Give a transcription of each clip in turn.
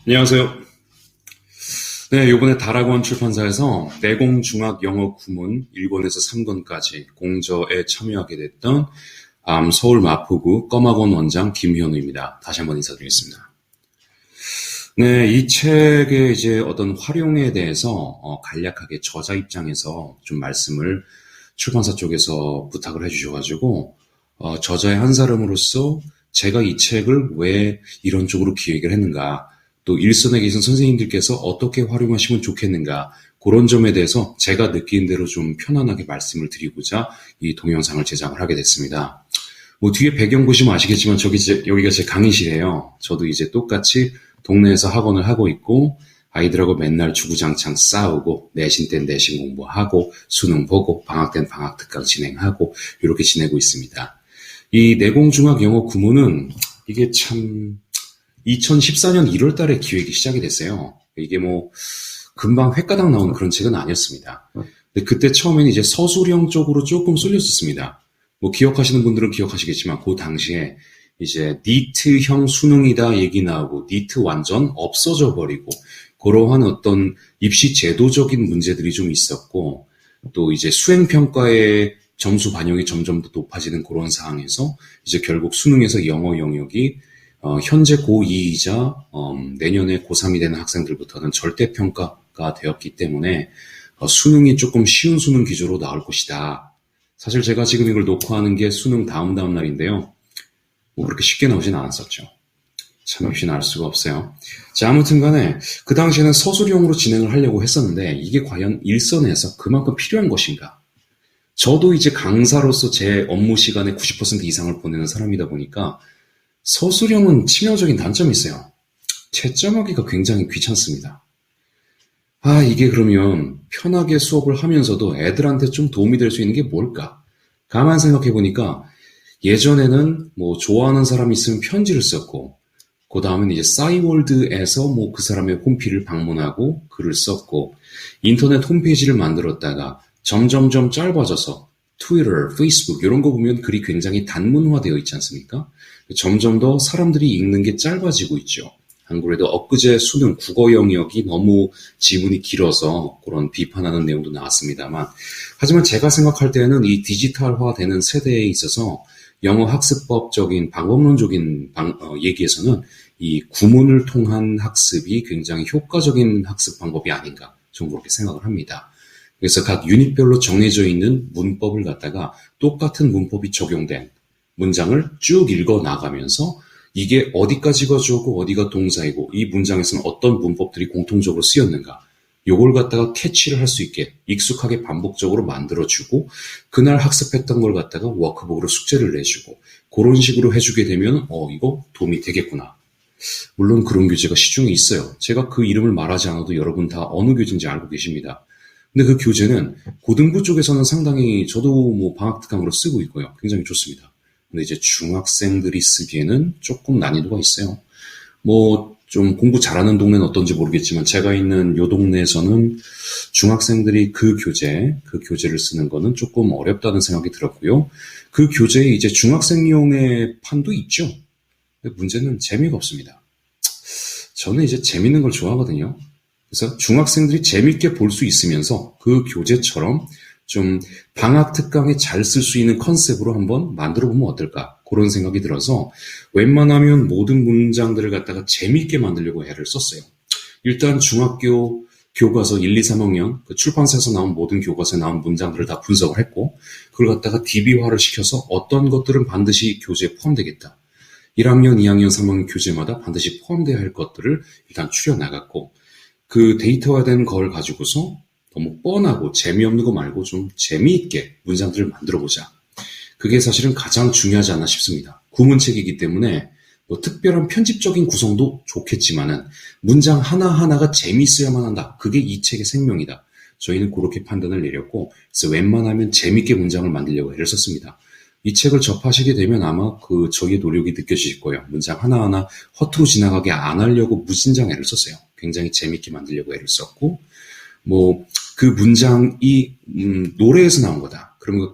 안녕하세요. 네, 요번에 다락원 출판사에서 내공중학 영어 구문 1권에서 3권까지 공저에 참여하게 됐던 서울 마포구 껌학원 원장 김현우입니다. 다시 한번 인사드리겠습니다. 네, 이 책의 이제 어떤 활용에 대해서 간략하게 저자 입장에서 좀 말씀을 출판사 쪽에서 부탁을 해주셔가지고 저자의 한 사람으로서 제가 이 책을 왜 이런 쪽으로 기획을 했는가, 또 일선에 계신 선생님들께서 어떻게 활용하시면 좋겠는가, 그런 점에 대해서 제가 느낀 대로 좀 편안하게 말씀을 드리고자 이 동영상을 제작을 하게 됐습니다. 뭐 뒤에 배경 보시면 아시겠지만 여기가 제 강의실이에요. 저도 이제 똑같이 동네에서 학원을 하고 있고 아이들하고 맨날 주구장창 싸우고 내신 땐 내신 공부하고 수능 보고 방학 땐 방학 특강 진행하고 이렇게 지내고 있습니다. 이 내공중학 영어 구문은 이게 참 2014년 1월 달에 기획이 시작이 됐어요. 이게 뭐 금방 횟가닥 나오는 그런 책은 아니었습니다. 근데 그때 처음에는 이제 서술형 쪽으로 조금 쏠렸었습니다. 뭐 기억하시는 분들은 기억하시겠지만 그 당시에 이제 니트형 수능이다 얘기 나오고 니트 완전 없어져 버리고 그러한 어떤 입시 제도적인 문제들이 좀 있었고, 또 이제 수행평가의 점수 반영이 점점 더 높아지는 그런 상황에서 이제 결국 수능에서 영어 영역이 현재 고2이자 내년에 고3이 되는 학생들부터는 절대평가가 되었기 때문에 수능이 조금 쉬운 수능 기조로 나올 것이다. 사실 제가 지금 이걸 녹화하는 게 수능 다음 날인데요. 뭐 그렇게 쉽게 나오진 않았었죠. 참 역시나 알 수가 없어요. 자, 아무튼 간에 그 당시에는 서술형으로 진행을 하려고 했었는데 이게 과연 일선에서 그만큼 필요한 것인가? 저도 이제 강사로서 제 업무 시간의 90% 이상을 보내는 사람이다 보니까 서술형은 치명적인 단점이 있어요. 채점하기가 굉장히 귀찮습니다. 이게 그러면 편하게 수업을 하면서도 애들한테 좀 도움이 될 수 있는 게 뭘까? 가만 생각해 보니까 예전에는 뭐 좋아하는 사람이 있으면 편지를 썼고, 그 다음엔 이제 싸이월드에서 뭐 그 사람의 홈피를 방문하고 글을 썼고, 인터넷 홈페이지를 만들었다가 점점점 짧아져서 트위터, 페이스북 이런 거 보면 글이 굉장히 단문화되어 있지 않습니까? 점점 더 사람들이 읽는 게 짧아지고 있죠. 안 그래도 엊그제 수능 국어 영역이 너무 지문이 길어서 그런 비판하는 내용도 나왔습니다만, 하지만 제가 생각할 때는 이 디지털화되는 세대에 있어서 영어 학습법적인 방법론적인 얘기에서는 이 구문을 통한 학습이 굉장히 효과적인 학습 방법이 아닌가, 저는 그렇게 생각을 합니다. 그래서 각 유닛별로 정해져 있는 문법을 갖다가 똑같은 문법이 적용된 문장을 쭉 읽어 나가면서 이게 어디까지가 주어고 어디가 동사이고 이 문장에서는 어떤 문법들이 공통적으로 쓰였는가, 요걸 갖다가 캐치를 할 수 있게 익숙하게 반복적으로 만들어주고, 그날 학습했던 걸 갖다가 워크북으로 숙제를 내주고, 그런 식으로 해주게 되면 이거 도움이 되겠구나. 물론 그런 교재가 시중에 있어요. 제가 그 이름을 말하지 않아도 여러분 다 어느 교재인지 알고 계십니다. 근데 그 교재는 고등부 쪽에서는 상당히, 저도 뭐 방학특강으로 쓰고 있고요. 굉장히 좋습니다. 근데 이제 중학생들이 쓰기에는 조금 난이도가 있어요. 뭐 좀 공부 잘하는 동네는 어떤지 모르겠지만 제가 있는 요 동네에서는 중학생들이 그 교재를 쓰는 거는 조금 어렵다는 생각이 들었고요. 그 교재에 이제 중학생용의 판도 있죠. 근데 문제는 재미가 없습니다. 저는 이제 재밌는 걸 좋아하거든요. 그래서 중학생들이 재밌게 볼 수 있으면서 그 교재처럼 좀 방학 특강에 잘 쓸 수 있는 컨셉으로 한번 만들어 보면 어떨까, 그런 생각이 들어서 웬만하면 모든 문장들을 갖다가 재미있게 만들려고 애를 썼어요. 일단 중학교 교과서 1, 2, 3학년 그 출판사에서 나온 모든 교과서에 나온 문장들을 다 분석을 했고, 그걸 갖다가 DB화를 시켜서 어떤 것들은 반드시 교재에 포함되겠다, 1학년, 2학년, 3학년 교재마다 반드시 포함되어야 할 것들을 일단 추려나갔고, 그 데이터화된 걸 가지고서 너무 뻔하고 재미없는 거 말고 좀 재미있게 문장들을 만들어보자. 그게 사실은 가장 중요하지 않나 싶습니다. 구문책이기 때문에 뭐 특별한 편집적인 구성도 좋겠지만은 문장 하나하나가 재미있어야만 한다. 그게 이 책의 생명이다. 저희는 그렇게 판단을 내렸고, 그래서 웬만하면 재미있게 문장을 만들려고 애를 썼습니다. 이 책을 접하시게 되면 아마 그 저희의 노력이 느껴지실 거예요. 문장 하나하나 허투루 지나가게 안 하려고 무진장 애를 썼어요. 굉장히 재미있게 만들려고 애를 썼고, 뭐 그 문장이 노래에서 나온 거다. 그러면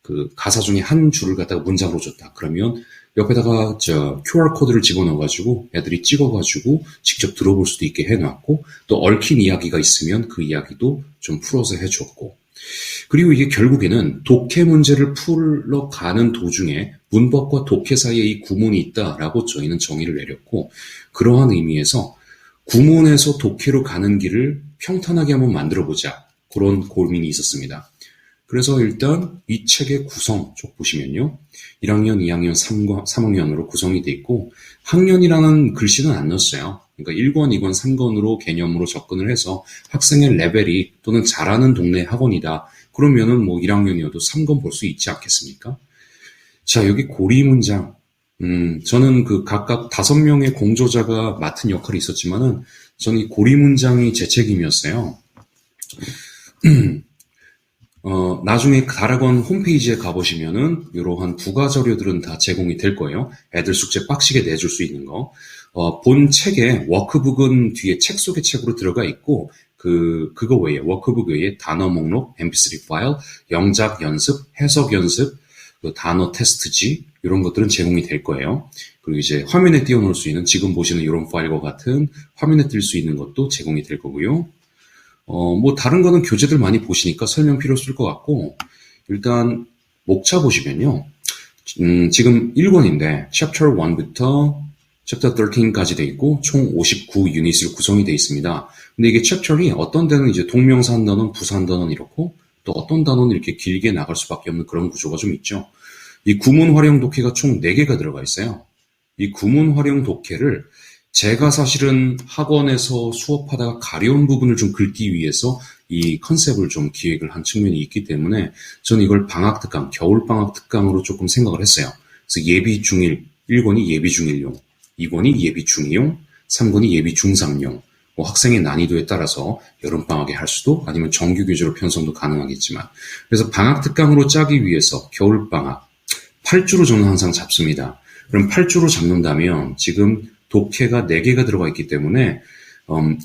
그 가사 중에 한 줄을 갖다가 문장으로 줬다. 그러면 옆에다가 QR코드를 집어넣어가지고 애들이 찍어가지고 직접 들어볼 수도 있게 해놨고, 또 얽힌 이야기가 있으면 그 이야기도 좀 풀어서 해줬고, 그리고 이게 결국에는 독해 문제를 풀러가는 도중에 문법과 독해 사이에 이 구문이 있다라고 저희는 정의를 내렸고, 그러한 의미에서 구문에서 독해로 가는 길을 평탄하게 한번 만들어보자, 그런 고민이 있었습니다. 그래서 일단 이 책의 구성 쪽 보시면요, 1학년, 2학년, 3학년으로 구성이 돼 있고, 학년이라는 글씨는 안 넣었어요. 그러니까 1권, 2권, 3권으로 개념으로 접근을 해서 학생의 레벨이 또는 잘하는 동네 학원이다, 그러면은 뭐 1학년이어도 3권 볼 수 있지 않겠습니까? 자, 여기 고리 문장. 저는 그 각각 5명의 공조자가 맡은 역할이 있었지만은, 저는 이 고리 문장이 제 책임이었어요. 나중에 다락원 홈페이지에 가보시면은 이러한 부가 자료들은 다 제공이 될 거예요. 애들 숙제 빡시게 내줄 수 있는 거. 본 책에 워크북은 뒤에 책 속의 책으로 들어가 있고, 그거 외에, 워크북 외에 단어 목록, mp3 파일, 영작 연습, 해석 연습, 그 단어 테스트지, 이런 것들은 제공이 될 거예요. 그리고 이제 화면에 띄워놓을 수 있는, 지금 보시는 이런 파일과 같은 화면에 뜰 수 있는 것도 제공이 될 거고요. 뭐 다른 거는 교재들 많이 보시니까 설명 필요 없을 것 같고, 일단 목차 보시면요, 지금 1권인데 Chapter 1부터 Chapter 13까지 돼 있고 총 59 유닛으로 구성이 돼 있습니다. 근데 이게 챕터이 어떤 데는 이제 동명사 한 단원, 부사 한 단원 이렇고, 또 어떤 단원은 이렇게 길게 나갈 수밖에 없는 그런 구조가 좀 있죠. 이 구문 활용 독해가 총 4개가 들어가 있어요. 이 구문 활용 독해를 제가 사실은 학원에서 수업하다가 가려운 부분을 좀 긁기 위해서 이 컨셉을 좀 기획을 한 측면이 있기 때문에 저는 이걸 방학 특강, 겨울 방학 특강으로 조금 생각을 했어요. 그래서 예비 중1, 1권이 예비 중1용, 2권이 예비 중2용, 3권이 예비 중3용, 뭐 학생의 난이도에 따라서 여름방학에 할 수도, 아니면 정규 교재로 편성도 가능하겠지만, 그래서 방학 특강으로 짜기 위해서 겨울방학 8주로 저는 항상 잡습니다. 그럼 8주로 잡는다면 지금 독해가 4개가 들어가 있기 때문에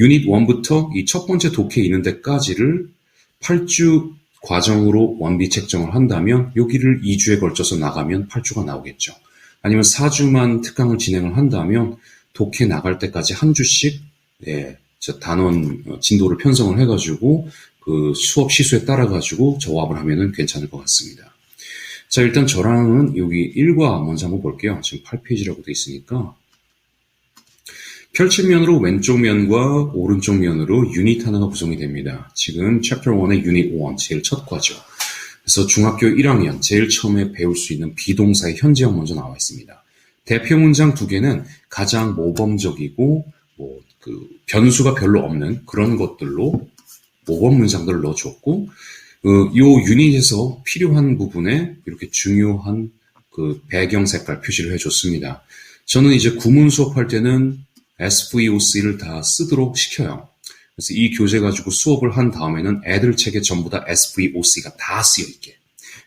유닛 1부터 이 첫 번째 독해 있는 데까지를 8주 과정으로 원비 책정을 한다면 여기를 2주에 걸쳐서 나가면 8주가 나오겠죠. 아니면 4주만 특강을 진행을 한다면 독해 나갈 때까지 한 주씩 단원 진도를 편성을 해가지고 그 수업 시수에 따라가지고 조합을 하면은 괜찮을 것 같습니다. 자, 일단 저랑은 여기 1과 먼저 한번 볼게요. 지금 8페이지라고 돼 있으니까. 펼칠면으로 왼쪽 면과 오른쪽 면으로 유닛 하나가 구성이 됩니다. 지금 챕터 1의 유닛 1, 제일 첫 과죠. 그래서 중학교 1학년 제일 처음에 배울 수 있는 비동사의 현재형 먼저 나와 있습니다. 대표 문장 2개는 가장 모범적이고 변수가 별로 없는 그런 것들로 모범 문장들을 넣어줬고, 요 유닛에서 필요한 부분에 이렇게 중요한 그 배경 색깔 표시를 해줬습니다. 저는 이제 구문 수업할 때는 SVOC를 다 쓰도록 시켜요. 그래서 이 교재 가지고 수업을 한 다음에는 애들 책에 전부 다 SVOC가 다 쓰여있게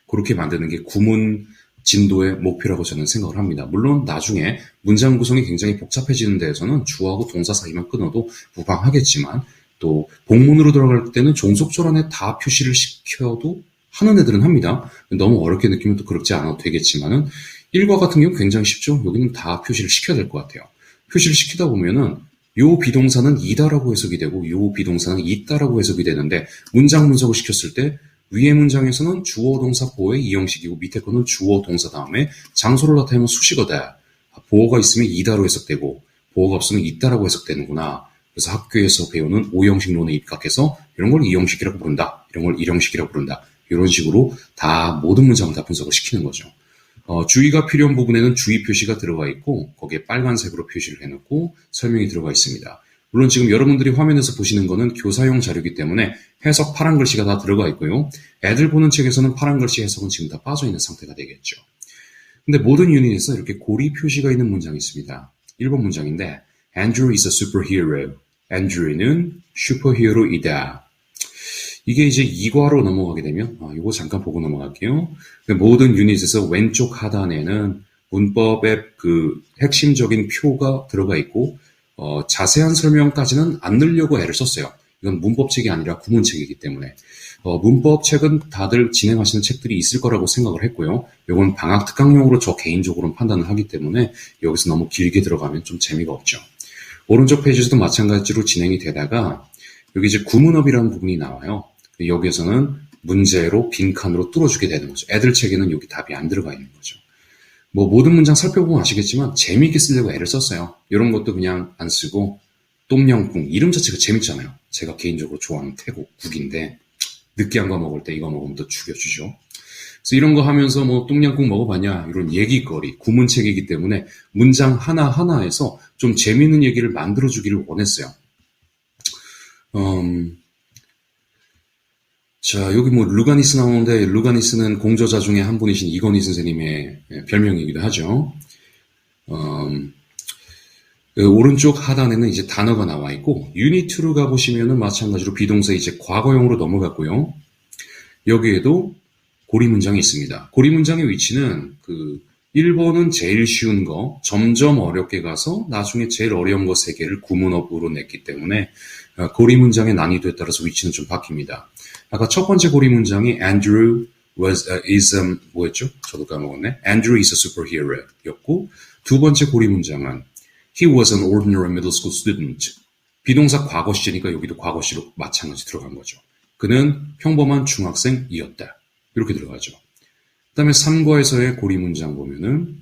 그렇게 만드는 게 구문 진도의 목표라고 저는 생각을 합니다. 물론 나중에 문장 구성이 굉장히 복잡해지는 데에서는 주어하고 동사 사이만 끊어도 무방하겠지만, 또 복문으로 들어갈 때는 종속조란에 다 표시를 시켜도 하는 애들은 합니다. 너무 어렵게 느끼면 또 그렇지 않아도 되겠지만은 1과 같은 경우는 굉장히 쉽죠. 여기는 다 표시를 시켜야 될 것 같아요. 표시를 시키다 보면은 요 비동사는 이다라고 해석이 되고 요 비동사는 있다라고 해석이 되는데, 문장 분석을 시켰을 때 위의 문장에서는 주어 동사 보어의 이 형식이고 밑에 거는 주어 동사 다음에 장소를 나타내면 수식어다. 보어가 있으면 이다로 해석되고 보어가 없으면 있다라고 해석되는구나. 그래서 학교에서 배우는 5형식론에 입각해서 이런 걸 2형식이라고 부른다. 이런 걸 1형식이라고 부른다. 이런 식으로 다 모든 문장을 다 분석을 시키는 거죠. 주의가 필요한 부분에는 주의 표시가 들어가 있고 거기에 빨간색으로 표시를 해놓고 설명이 들어가 있습니다. 물론 지금 여러분들이 화면에서 보시는 거는 교사용 자료이기 때문에 해석 파란 글씨가 다 들어가 있고요. 애들 보는 책에서는 파란 글씨 해석은 지금 다 빠져있는 상태가 되겠죠. 근데 모든 유닛에서 이렇게 고리 표시가 있는 문장이 있습니다. 1번 문장인데 Andrew is a superhero. Andrew는 슈퍼히어로이다. 이게 이제 2과로 넘어가게 되면 이거 잠깐 보고 넘어갈게요. 모든 유닛에서 왼쪽 하단에는 문법의 그 핵심적인 표가 들어가 있고 자세한 설명까지는 안 넣으려고 애를 썼어요. 이건 문법책이 아니라 구문책이기 때문에. 문법 책은 다들 진행하시는 책들이 있을 거라고 생각을 했고요. 이건 방학 특강용으로 저 개인적으로는 판단을 하기 때문에 여기서 너무 길게 들어가면 좀 재미가 없죠. 오른쪽 페이지에서도 마찬가지로 진행이 되다가 여기 이제 구문업이라는 부분이 나와요. 여기에서는 문제로 빈칸으로 뚫어주게 되는 거죠. 애들 책에는 여기 답이 안 들어가 있는 거죠. 뭐 모든 문장 살펴보면 아시겠지만 재미있게 쓰려고 애를 썼어요. 이런 것도 그냥 안 쓰고 똠양꿍 이름 자체가 재밌잖아요. 제가 개인적으로 좋아하는 태국 국인데 느끼한 거 먹을 때 이거 먹으면 더 죽여주죠. 그래서 이런 거 하면서 뭐 똠양꿍 먹어봤냐 이런 얘기거리 구문책이기 때문에 문장 하나하나에서 좀 재미있는 얘기를 만들어주기를 원했어요. 자, 여기 뭐 루가니스 나오는데 루가니스는 공저자 중에 한 분이신 이건희 선생님의 별명이기도 하죠. 오른쪽 하단에는 이제 단어가 나와 있고 유닛 2로 가보시면은 마찬가지로 비동사 이제 과거형으로 넘어갔고요. 여기에도 고리 문장이 있습니다. 고리 문장의 위치는 1번은 제일 쉬운 거, 점점 어렵게 가서 나중에 제일 어려운 거 3개를 구문업으로 냈기 때문에 고리 문장의 난이도에 따라서 위치는 좀 바뀝니다. 아까 첫 번째 고리 문장이 Andrew 뭐였죠? 저도 까먹었네. Andrew is a superhero 였고 두 번째 고리 문장은 He was an ordinary middle school student. 비동사 과거 시제니까 여기도 과거 시로 마찬가지 들어간 거죠. 그는 평범한 중학생이었다. 이렇게 들어가죠. 그 다음에 3과에서의 고리 문장 보면은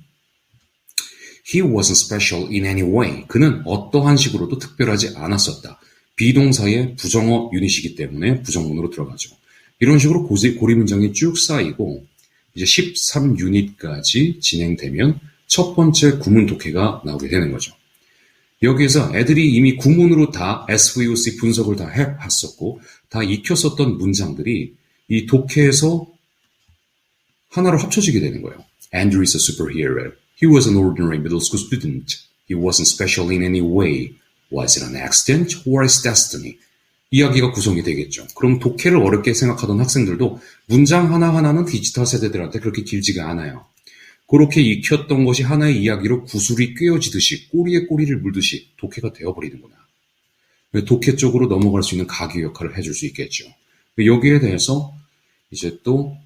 He wasn't special in any way. 그는 어떠한 식으로도 특별하지 않았었다. 비동사의 부정어 유닛이기 때문에 부정문으로 들어가죠. 이런 식으로 고리 문장이 쭉 쌓이고 이제 13유닛까지 진행되면 첫 번째 구문 독해가 나오게 되는 거죠. 여기에서 애들이 이미 구문으로 다 SVOC 분석을 다 해봤었고 다 익혔었던 문장들이 이 독해에서 하나로 합쳐지게 되는 거예요. Andrew is a superhero. He was an ordinary middle school student. He wasn't special in any way. Was it an accident or his destiny? 이야기가 구성이 되겠죠. 그럼 독해를 어렵게 생각하던 학생들도 문장 하나하나는 디지털 세대들한테 그렇게 길지가 않아요. 그렇게 익혔던 것이 하나의 이야기로 구슬이 꿰어지듯이 꼬리에 꼬리를 물듯이 독해가 되어버리는구나. 독해 쪽으로 넘어갈 수 있는 가교 역할을 해줄 수 있겠죠. 여기에 대해서 이제 또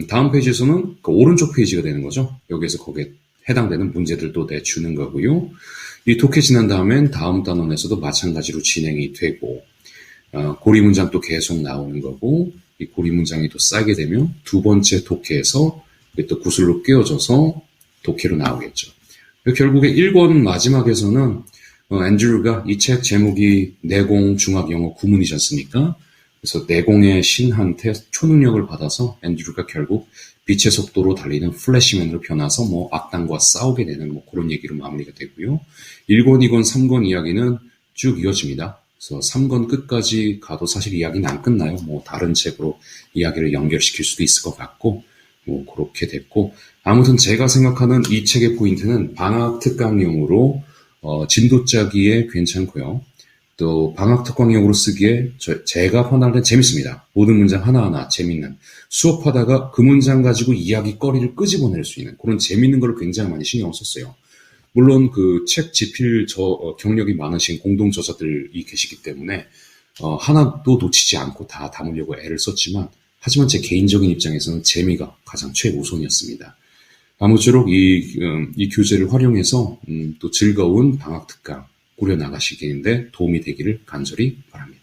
다음 페이지에서는 그 오른쪽 페이지가 되는 거죠. 여기에서 거기에 해당되는 문제들도 내주는 거고요. 이 독해 지난 다음엔 다음 단원에서도 마찬가지로 진행이 되고 고리 문장 또 계속 나오는 거고 이 고리 문장이 또 쌓이게 되면 두 번째 독해에서 또 구슬로 끼워져서 독해로 나오겠죠. 결국에 1권 마지막에서는 앤드류가 이 책 제목이 내공 중학 영어 구문이지 않습니까? 그래서 내공의 신한테 초능력을 받아서 앤드류가 결국 빛의 속도로 달리는 플래시맨으로 변해서 뭐 악당과 싸우게 되는 뭐 그런 얘기로 마무리가 되고요. 1권, 2권, 3권 이야기는 쭉 이어집니다. 그래서 3권 끝까지 가도 사실 이야기는 안 끝나요. 뭐 다른 책으로 이야기를 연결시킬 수도 있을 것 같고 뭐 그렇게 됐고 아무튼 제가 생각하는 이 책의 포인트는 방학 특강용으로 진도 짜기에 괜찮고요. 또 방학 특강용으로 쓰기에 제가 판단할 때 재밌습니다. 모든 문장 하나하나 재밌는 수업하다가 그 문장 가지고 이야기거리를 끄집어낼 수 있는 그런 재밌는 걸 굉장히 많이 신경 썼어요. 물론 그 책 집필 경력이 많으신 공동 저자들이 계시기 때문에 하나도 놓치지 않고 다 담으려고 애를 썼지만 하지만 제 개인적인 입장에서는 재미가 가장 최우선이었습니다. 아무쪼록 이 교재를 활용해서 또 즐거운 방학 특강 꾸려나가시기에 도움이 되기를 간절히 바랍니다.